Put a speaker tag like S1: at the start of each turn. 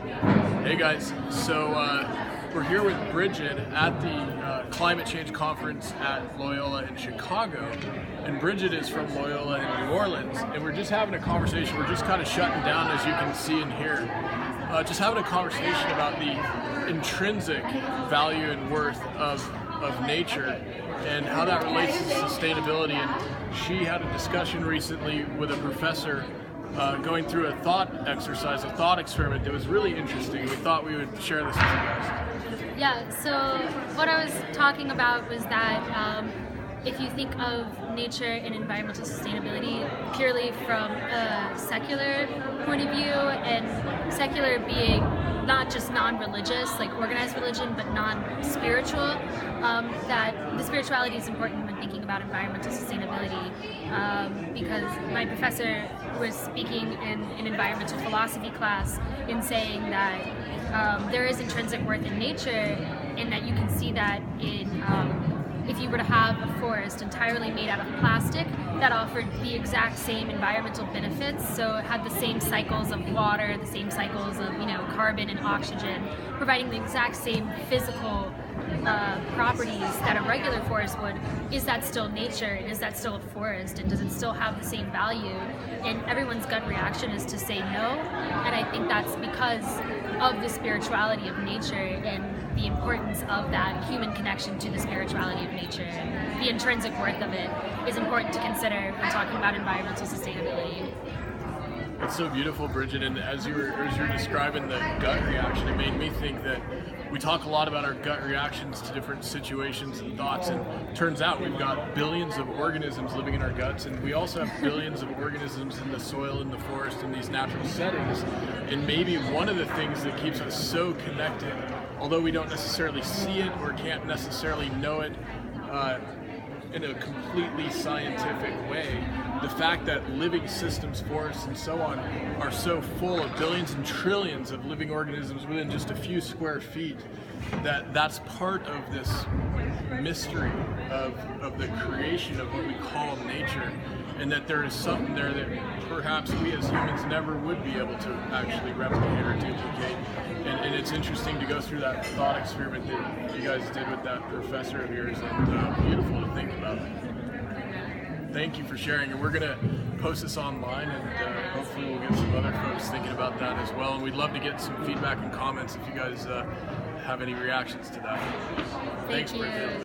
S1: Hey guys, so we're here with Bridget at the climate change conference at Loyola in Chicago, and Bridget is from Loyola in New Orleans, and we're just having a conversation. We're just kind of shutting down, as you can see and hear, just having a conversation about the intrinsic value and worth of nature and how that relates to sustainability. And she had a discussion recently with a professor going through a thought exercise, a thought experiment that was really interesting. We thought we would share this with you guys.
S2: Yeah, so what I was talking about was that if you think of nature and environmental sustainability purely from a secular point of view, and secular being not just non-religious, like organized religion, but non-spiritual, that the spirituality is important when thinking about environmental sustainability, because my professor was speaking in an environmental philosophy class in saying that there is intrinsic worth in nature, and that you can see that in if you were to have a forest entirely made out of plastic that offered the exact same environmental benefits, so it had the same cycles of water, the same cycles of carbon and oxygen, providing the exact same physical properties that a regular forest would, is that still nature? And is that still a forest? And does it still have the same value? And everyone's gut reaction is to say no, and I think that's because of the spirituality of nature and the importance of that human connection to the spirituality of nature. The intrinsic worth of it is important to consider when talking about environmental sustainability.
S1: It's so beautiful, Bridget, and as you were describing the gut reaction, it made me think that we talk a lot about our gut reactions to different situations and thoughts, and it turns out we've got billions of organisms living in our guts, and we also have billions of organisms in the soil, in the forest, in these natural settings. And maybe one of the things that keeps us so connected, although we don't necessarily see it or can't necessarily know it in a completely scientific way, the fact that living systems, forests, and so on are so full of billions and trillions of living organisms within just a few square feet, that's part of this mystery of the creation of what we call nature, and that there is something there that perhaps we as humans never would be able to actually replicate or duplicate. And it's interesting to go through that thought experiment that you guys did with that professor of yours, and beautiful to think about. Thank you for sharing, and we're going to post this online, and hopefully we'll get some other folks thinking about that as well. And we'd love to get some feedback and comments if you guys have any reactions to that.
S2: Thank you.
S1: Bridget.